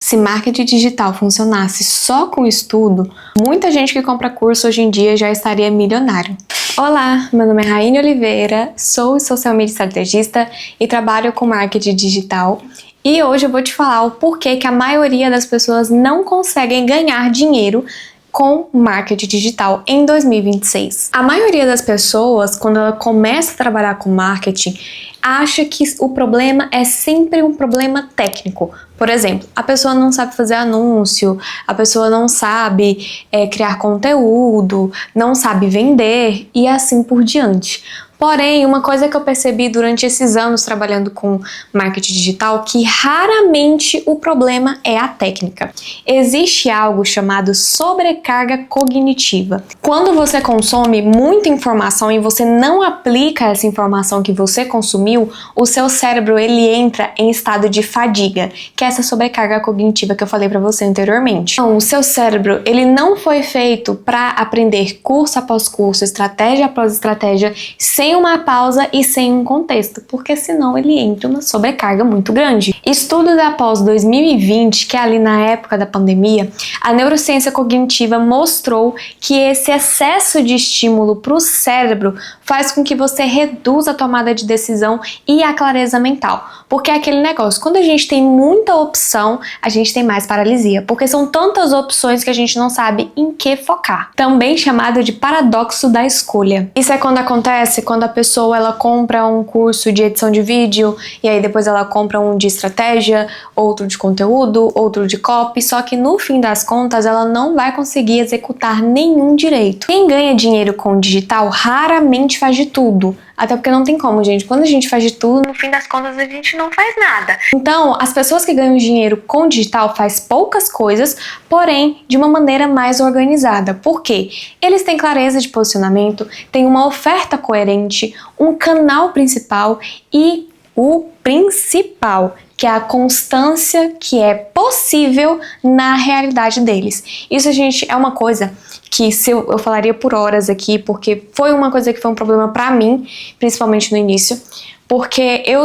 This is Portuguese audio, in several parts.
Se marketing digital funcionasse só com estudo, muita gente que compra curso hoje em dia já estaria milionário. Olá, meu nome é Raine Oliveira, sou social media estrategista e trabalho com marketing digital. E hoje eu vou te falar o porquê que a maioria das pessoas não conseguem ganhar dinheiro com marketing digital em 2026. A maioria das pessoas, quando ela começa a trabalhar com marketing, acha que o problema é sempre um problema técnico. Por exemplo, a pessoa não sabe fazer anúncio, a pessoa não sabe criar conteúdo, não sabe vender e assim por diante. Porém, uma coisa que eu percebi durante esses anos trabalhando com marketing digital, que raramente o problema é a técnica. Existe algo chamado sobrecarga cognitiva. Quando você consome muita informação e você não aplica essa informação que você consumiu, o seu cérebro ele entra em estado de fadiga, que é essa sobrecarga cognitiva que eu falei para você anteriormente. Então, o seu cérebro ele não foi feito para aprender curso após curso, estratégia após estratégia, sem uma pausa e sem um contexto, porque senão ele entra numa sobrecarga muito grande. Estudos após 2020, que é ali na época da pandemia, a neurociência cognitiva mostrou que esse excesso de estímulo para o cérebro faz com que você reduza a tomada de decisão e a clareza mental, porque é aquele negócio, quando a gente tem muita opção, a gente tem mais paralisia, porque são tantas opções que a gente não sabe em que focar. Também chamado de paradoxo da escolha. Isso é quando acontece quando a pessoa ela compra um curso de edição de vídeo e aí depois ela compra um de estratégia, outro de conteúdo, outro de copy, só que no fim das contas ela não vai conseguir executar nenhum direito. Quem ganha dinheiro com o digital raramente faz de tudo. Até porque não tem como, gente. Quando a gente faz de tudo, no fim das contas a gente não faz nada. Então, as pessoas que ganham dinheiro com digital faz poucas coisas, porém de uma maneira mais organizada. Por quê? Eles têm clareza de posicionamento, têm uma oferta coerente, um canal principal e o principal, que é a constância que é possível na realidade deles. Isso, gente, é uma coisa que eu falaria por horas aqui, porque foi uma coisa que foi um problema pra mim, principalmente no início, porque eu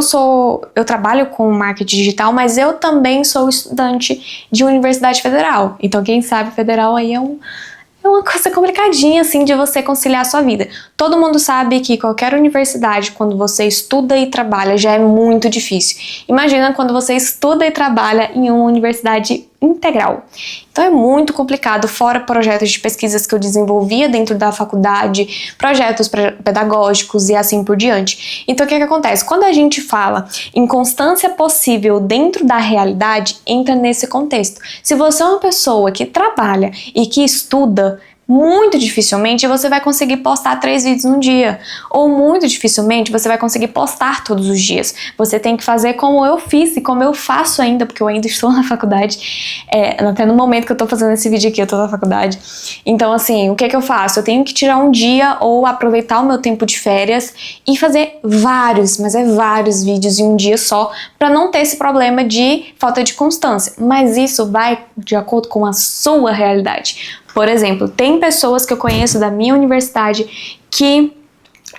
trabalho com marketing digital, mas eu também sou estudante de universidade federal. Então, quem sabe federal aí é uma coisa complicadinha, assim, de você conciliar a sua vida. Todo mundo sabe que qualquer universidade, quando você estuda e trabalha, já é muito difícil. Imagina quando você estuda e trabalha em uma universidade integral. Então é muito complicado, fora projetos de pesquisas que eu desenvolvia dentro da faculdade, projetos pedagógicos e assim por diante. Então o que acontece? Quando a gente fala em constância possível dentro da realidade, entra nesse contexto. Se você é uma pessoa que trabalha e que estuda, muito dificilmente você vai conseguir postar 3 vídeos num dia, ou muito dificilmente você vai conseguir postar todos os dias. Você tem que fazer como eu fiz e como eu faço ainda, porque eu ainda estou na faculdade, até no momento que eu tô fazendo esse vídeo aqui eu tô na faculdade. Então assim, o que eu faço? Eu tenho que tirar um dia ou aproveitar o meu tempo de férias e fazer vários, mas vários vídeos em um dia só, para não ter esse problema de falta de constância. Mas isso vai de acordo com a sua realidade. Por exemplo, tem pessoas que eu conheço da minha universidade que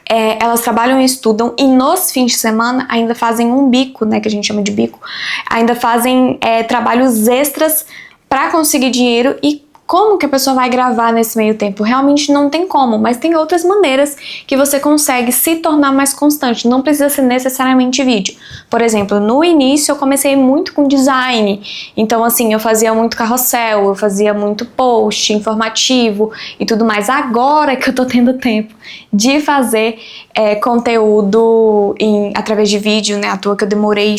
elas trabalham e estudam e nos fins de semana ainda fazem um bico, né, que a gente chama de bico, ainda fazem trabalhos extras para conseguir dinheiro. E como que a pessoa vai gravar nesse meio tempo? Realmente não tem como, mas tem outras maneiras que você consegue se tornar mais constante, não precisa ser necessariamente vídeo. Por exemplo, no início eu comecei muito com design, então assim, eu fazia muito carrossel, eu fazia muito post informativo e tudo mais. Agora que eu tô tendo tempo de fazer conteúdo através de vídeo, né, à toa que eu demorei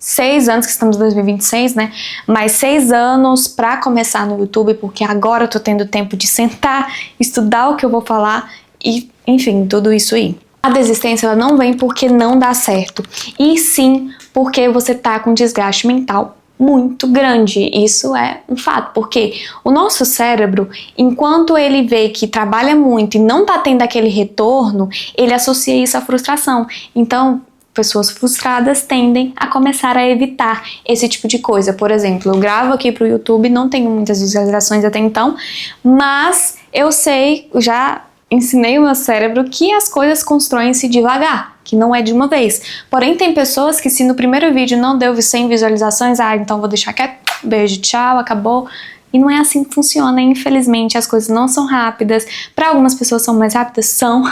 6 anos, que estamos em 2026, né? Mais 6 anos pra começar no YouTube, porque agora eu tô tendo tempo de sentar, estudar o que eu vou falar e, enfim, tudo isso aí. A desistência ela não vem porque não dá certo, e sim porque você tá com desgaste mental muito grande. Isso é um fato, porque o nosso cérebro, enquanto ele vê que trabalha muito e não tá tendo aquele retorno, ele associa isso à frustração. Então, pessoas frustradas tendem a começar a evitar esse tipo de coisa. Por exemplo, eu gravo aqui pro YouTube, não tenho muitas visualizações até então, mas eu sei, já ensinei o meu cérebro que as coisas constroem-se devagar, que não é de uma vez. Porém, tem pessoas que se no primeiro vídeo não deu 100 visualizações, então vou deixar quieto, beijo, tchau, acabou. E não é assim que funciona, infelizmente as coisas não são rápidas. Para algumas pessoas são mais rápidas, são,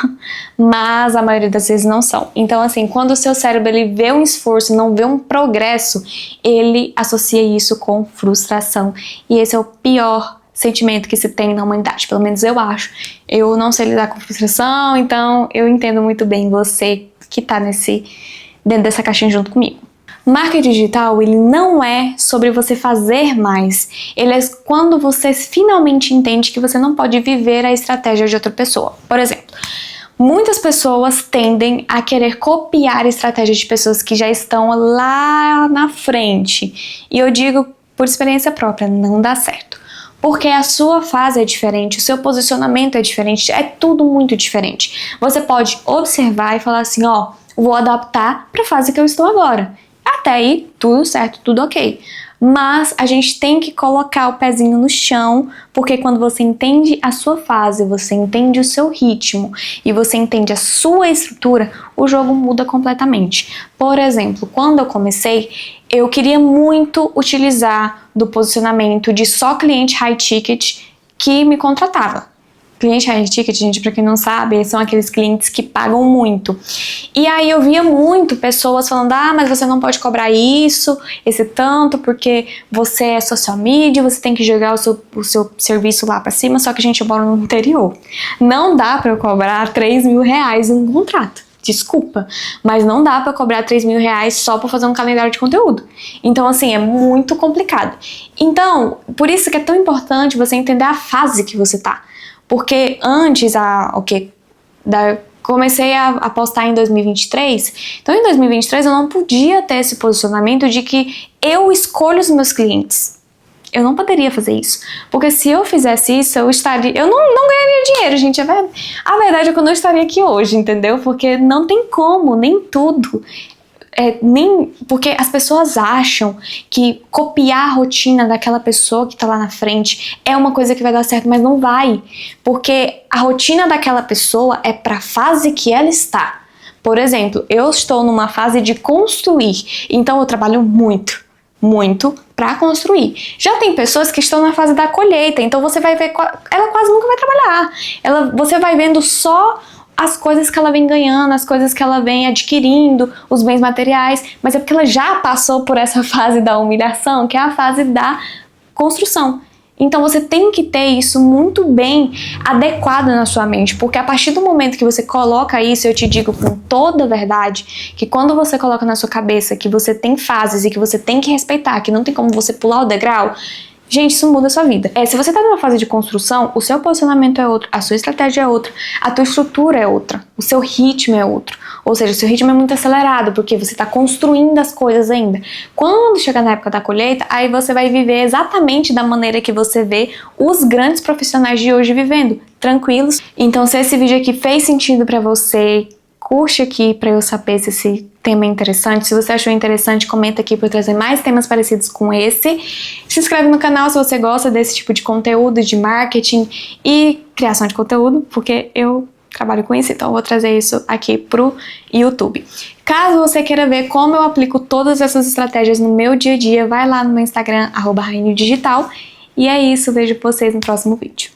mas a maioria das vezes não são. Então assim, quando o seu cérebro ele vê um esforço, não vê um progresso, ele associa isso com frustração. E esse é o pior sentimento que se tem na humanidade, pelo menos eu acho. Eu não sei lidar com frustração, então eu entendo muito bem você que tá dentro dessa caixinha junto comigo. Marketing digital, ele não é sobre você fazer mais, ele é quando você finalmente entende que você não pode viver a estratégia de outra pessoa. Por exemplo, muitas pessoas tendem a querer copiar estratégias de pessoas que já estão lá na frente. E eu digo por experiência própria, não dá certo. Porque a sua fase é diferente, o seu posicionamento é diferente, é tudo muito diferente. Você pode observar e falar assim, ó, vou adaptar para a fase que eu estou agora. Até aí, tudo certo, tudo ok. Mas a gente tem que colocar o pezinho no chão, porque quando você entende a sua fase, você entende o seu ritmo e você entende a sua estrutura, o jogo muda completamente. Por exemplo, quando eu comecei, eu queria muito utilizar do posicionamento de só cliente high ticket que me contratava. Cliente high ticket, gente, pra quem não sabe, são aqueles clientes que pagam muito. E aí eu via muito pessoas falando, mas você não pode cobrar isso, esse tanto, porque você é social media, você tem que jogar o seu serviço lá pra cima, só que, gente, eu moro no interior. Não dá pra eu cobrar 3 mil reais em um contrato. Desculpa, mas não dá pra cobrar 3 mil reais só pra fazer um calendário de conteúdo. Então, assim, é muito complicado. Então, por isso que é tão importante você entender a fase que você tá. Porque antes, comecei a postar em 2023, então em 2023 eu não podia ter esse posicionamento de que eu escolho os meus clientes. Eu não poderia fazer isso, porque se eu fizesse isso, eu não ganharia dinheiro, gente. A verdade é que eu não estaria aqui hoje, entendeu? Porque não tem como, nem tudo. Porque as pessoas acham que copiar a rotina daquela pessoa que tá lá na frente é uma coisa que vai dar certo, mas não vai. Porque a rotina daquela pessoa é pra fase que ela está. Por exemplo, eu estou numa fase de construir, então eu trabalho muito para construir. Já tem pessoas que estão na fase da colheita, então você vai ver, ela quase nunca vai trabalhar. Você vai vendo só as coisas que ela vem ganhando, as coisas que ela vem adquirindo, os bens materiais, mas é porque ela já passou por essa fase da humilhação, que é a fase da construção. Então você tem que ter isso muito bem adequado na sua mente, porque a partir do momento que você coloca isso, eu te digo com toda a verdade, que quando você coloca na sua cabeça que você tem fases e que você tem que respeitar, que não tem como você pular o degrau, gente, isso muda a sua vida. Se você tá numa fase de construção, o seu posicionamento é outro, a sua estratégia é outra, a tua estrutura é outra, o seu ritmo é outro. Ou seja, o seu ritmo é muito acelerado, porque você tá construindo as coisas ainda. Quando chegar na época da colheita, aí você vai viver exatamente da maneira que você vê os grandes profissionais de hoje vivendo, tranquilos. Então, se esse vídeo aqui fez sentido pra você, curte aqui pra eu saber se esse tema é interessante. Se você achou interessante, comenta aqui pra eu trazer mais temas parecidos com esse. Se inscreve no canal se você gosta desse tipo de conteúdo, de marketing e criação de conteúdo, porque eu trabalho com isso, então eu vou trazer isso aqui pro YouTube. Caso você queira ver como eu aplico todas essas estratégias no meu dia a dia, vai lá no meu Instagram, @rainodigital. E é isso, vejo vocês no próximo vídeo.